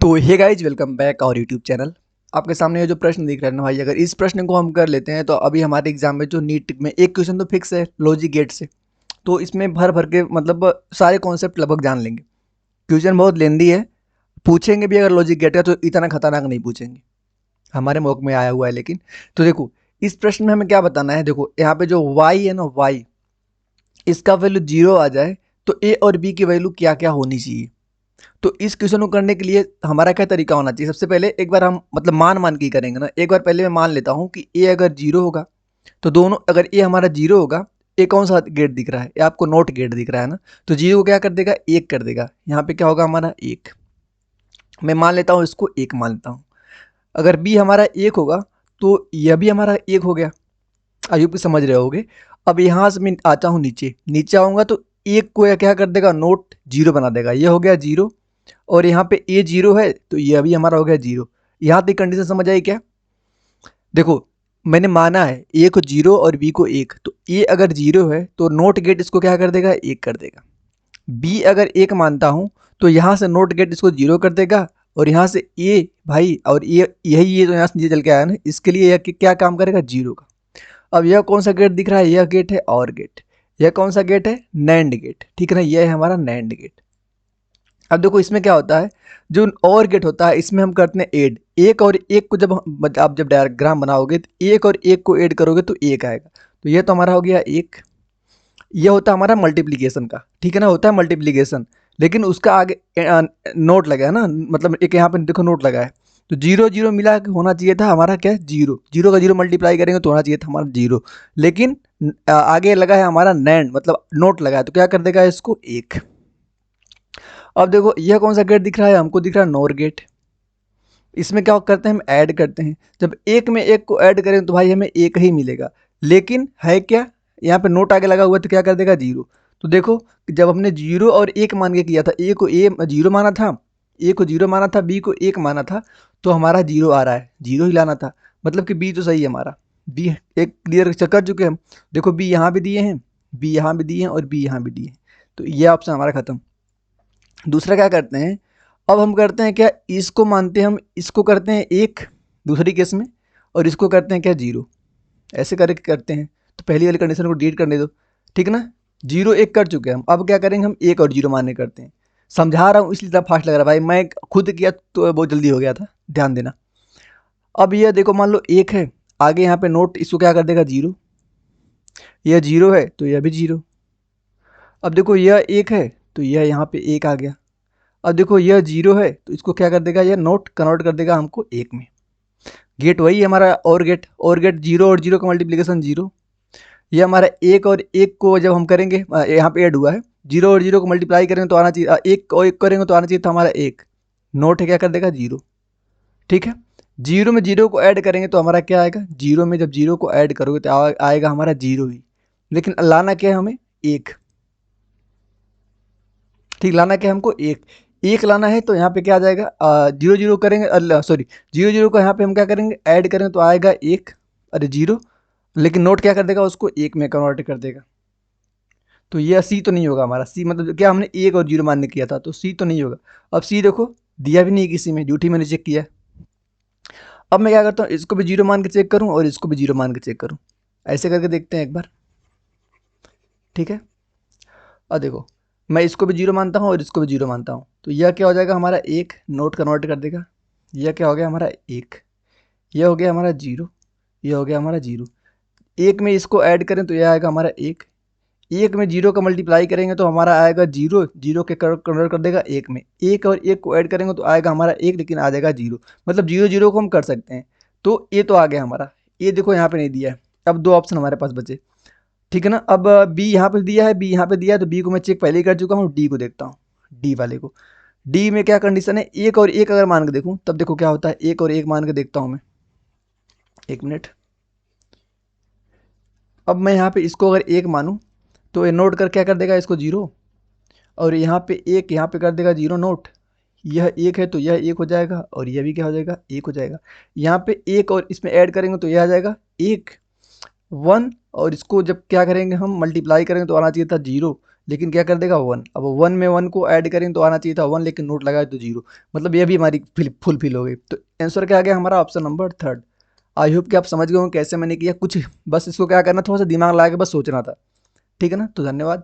तो hey guys welcome back और YouTube channel. आपके सामने ये जो प्रश्न दिख रहा है ना भाई, अगर इस प्रश्न को हम कर लेते हैं तो अभी हमारे एग्जाम में जो नीट में एक क्वेश्चन तो फिक्स है लॉजिक गेट से। तो इसमें भर भर के मतलब सारे कॉन्सेप्ट लगभग जान लेंगे। क्वेश्चन बहुत लेंदी है, पूछेंगे भी अगर लॉजिक गेट का तो इतना खतरनाक नहीं पूछेंगे। हमारे मौक में आया हुआ है लेकिन। तो देखो, इस प्रश्न में हमें क्या बताना है। देखो यहाँ पे जो वाई है ना, वाई इसका वैल्यू 0 आ जाए तो ए और बी की वैल्यू क्या क्या होनी चाहिए। तो इस क्वेश्चन को करने के लिए हमारा क्या तरीका होना चाहिए। सबसे पहले एक बार हम मतलब मान मान के ही करेंगे ना। एक बार पहले मैं मान लेता हूँ कि ए अगर 0 होगा तो दोनों, अगर ए हमारा 0 होगा, ए कौन सा गेट दिख रहा है, ये आपको नोट गेट दिख रहा है ना। तो 0 को क्या कर देगा, 1 कर देगा। यहाँ पे क्या होगा हमारा 1। मैं मान लेता हूँ इसको 1 मान लेता हूँ। अगर बी हमारा 1 होगा तो यह भी हमारा 1 हो गया। आई होप समझ रहे होगे। अब यहाँ से मैं आता हूँ नीचे, नीचे आऊँगा तो 1 को यह क्या कर देगा, नोट 0 बना देगा। ये हो गया 0। और यहाँ पे ए 0 है तो ये अभी हमारा हो गया 0। यहाँ तक कंडीशन समझ आई क्या। देखो, मैंने माना है ए को 0 और बी को 1, तो ए अगर 0 है तो नोट गेट इसको क्या कर देगा, 1 कर देगा। बी अगर 1 मानता हूँ तो यहाँ से नोट गेट इसको 0 कर देगा। और यहाँ से ए भाई, और ये तो यहाँ से नीचे चल के आया ना, इसके लिए यह क्या काम करेगा, 0 का। अब यह कौन सा गेट दिख रहा है, यह गेट है और गेट। यह कौन सा गेट है, नैंड गेट, ठीक है ना। यह है हमारा नैंड गेट। अब देखो इसमें क्या होता है, जो और गेट होता है इसमें हम करते हैं ऐड। एक और एक को आप जब डायग्राम बनाओगे तो एक और एक को ऐड करोगे तो एक आएगा। तो ये तो हमारा हो गया एक। ये होता है हमारा मल्टीप्लिकेशन का, ठीक है ना, होता है मल्टीप्लिकेशन। लेकिन उसका आगे नोट लगा है ना, मतलब एक यहाँ पे देखो नोट लगा है। तो 0 0 मिला के होना चाहिए था हमारा क्या, 0 0 का 0 मल्टीप्लाई करेंगे तो होना चाहिए था हमारा 0। लेकिन आगे लगा है हमारा नैंड, मतलब नोट लगा है तो क्या कर देगा इसको, 1। अब देखो यह कौन सा गेट दिख रहा है, हमको दिख रहा है नोर गेट। इसमें क्या करते हैं, हम ऐड करते हैं। जब एक में एक को ऐड करें तो भाई हमें एक ही मिलेगा। लेकिन है क्या, यहाँ पे नोट आगे लगा हुआ है तो क्या कर देगा, 0। तो देखो जब हमने 0 और 1 मान के किया था, ए को 0 माना था, ए को 0 माना था, बी को 1 माना था, तो हमारा 0 आ रहा है, 0 ही लाना था। मतलब कि बी तो सही है हमारा। बी एक क्लियर कर चुके हैं हम। देखो बी यहाँ भी दिए हैं, बी यहाँ भी दिए हैं और बी यहाँ भी दिए हैं। तो ये ऑप्शन हमारा खत्म। दूसरा क्या करते हैं, अब हम करते हैं क्या, इसको मानते हैं हम, इसको करते हैं 1 दूसरी केस में, और इसको करते हैं क्या, 0। ऐसे करके करते हैं। तो पहली वाली कंडीशन को डिलीट करने दो, ठीक है ना। 0 1 कर चुके हैं हम, अब क्या करेंगे, हम 1 और 0 मानने करते हैं। समझा रहा हूँ इसलिए इतना फास्ट लग रहा है भाई, मैं खुद किया तो बहुत जल्दी हो गया था, ध्यान देना। अब ये देखो मान लो 1 है, आगे यहाँ पे नोट इसको क्या कर देगा, 0। यह 0 है तो यह भी 0। अब देखो यह 1 है तो यह यहाँ पे 1 आ गया। अब देखो यह 0 है तो इसको क्या कर देगा, यह नोट कन्वर्ट कर देगा हमको 1 में। गेट वही है हमारा, और गेट 0 और 0 का मल्टीप्लिकेशन 0। ये हमारा 1 और 1 को जब हम करेंगे, यहाँ पे ऐड हुआ है, 0 और 0 को मल्टीप्लाई करेंगे तो आना चाहिए, 1 और 1 करेंगे तो आना चाहिए था हमारा 1। नोट है क्या कर देगा, 0। ठीक है। 0 में 0 को ऐड करेंगे तो हमारा क्या आएगा, 0 में जब 0 को ऐड करोगे तो आएगा हमारा 0 ही। लेकिन लाना क्या है हमें, 1। ठीक, लाना क्या है हमको, 1। 1 लाना है तो यहाँ पे क्या आ जाएगा, 0 0 करेंगे, सॉरी 0 0 को यहाँ पे हम क्या करेंगे, ऐड करेंगे तो आएगा 1, अरे 0। लेकिन नोट क्या कर देगा, उसको 1 में कन्वर्ट कर देगा। तो यह सी तो नहीं होगा हमारा। सी मतलब क्या, हमने 1 और 0 मानने किया था तो सी तो नहीं होगा। अब सी देखो दिया भी नहीं किसी में, झूठी मैंने चेक किया। अब मैं क्या करता हूँ, इसको भी 0 मान के चेक करूँ और इसको भी 0 मान के चेक करूँ। ऐसे करके देखते हैं एक बार, ठीक है। अब देखो मैं इसको भी 0 मानता हूँ और इसको भी 0 मानता हूँ, तो यह क्या हो जाएगा हमारा 1, नोट कन्वर्ट कर देगा। यह क्या हो गया हमारा 1, यह हो गया हमारा 0, यह हो गया हमारा 0। 1 में इसको ऐड करें तो यह आएगा हमारा 1। 1 में 0 का मल्टीप्लाई करेंगे तो हमारा आएगा 0, 0 के कन्वर्ट कर देगा 1 में। 1 और 1 को ऐड करेंगे तो आएगा हमारा 1, लेकिन आ जाएगा 0। मतलब 0 0 को हम कर सकते हैं। तो ये तो आ गया हमारा। ये देखो यहाँ पे नहीं दिया है। अब 2 ऑप्शन हमारे पास बचे, ठीक है ना। अब बी यहाँ पे दिया है, बी यहाँ पे दिया है, तो बी को मैं चेक पहले ही कर चुका हूँ। डी को देखता हूँ, डी वाले को। डी में क्या कंडीशन है, 1 और 1 अगर मान के देखूँ तब देखो क्या होता है। 1 और 1 मान के देखता हूँ मैं, 1 मिनट। अब मैं यहाँ पे इसको अगर 1 मानूँ तो ये नोट कर क्या कर देगा, इसको 0। और यहाँ पे 1 यहाँ पे कर देगा 0 नोट। यह 1 है तो यह 1 हो जाएगा, और यह भी क्या हो जाएगा, 1 हो जाएगा। यहाँ पे 1 और इसमें ऐड करेंगे तो यह आ जाएगा 1 1। और इसको जब क्या करेंगे, हम मल्टीप्लाई करेंगे तो आना चाहिए था 0। लेकिन क्या कर देगा 1। अब 1 में 1 को ऐड करें तो आना चाहिए था 1, लेकिन नोट लगाए तो 0। मतलब ये भी हमारी फुल फिल हो गई। तो आंसर क्या आ गया हमारा? Option number third. I hope कि आप समझ गए हो कैसे मैंने किया। कुछ बस इसको क्या करना, थोड़ा सा दिमाग लगा के बस सोचना था। ठीक है ना? तो धन्यवाद।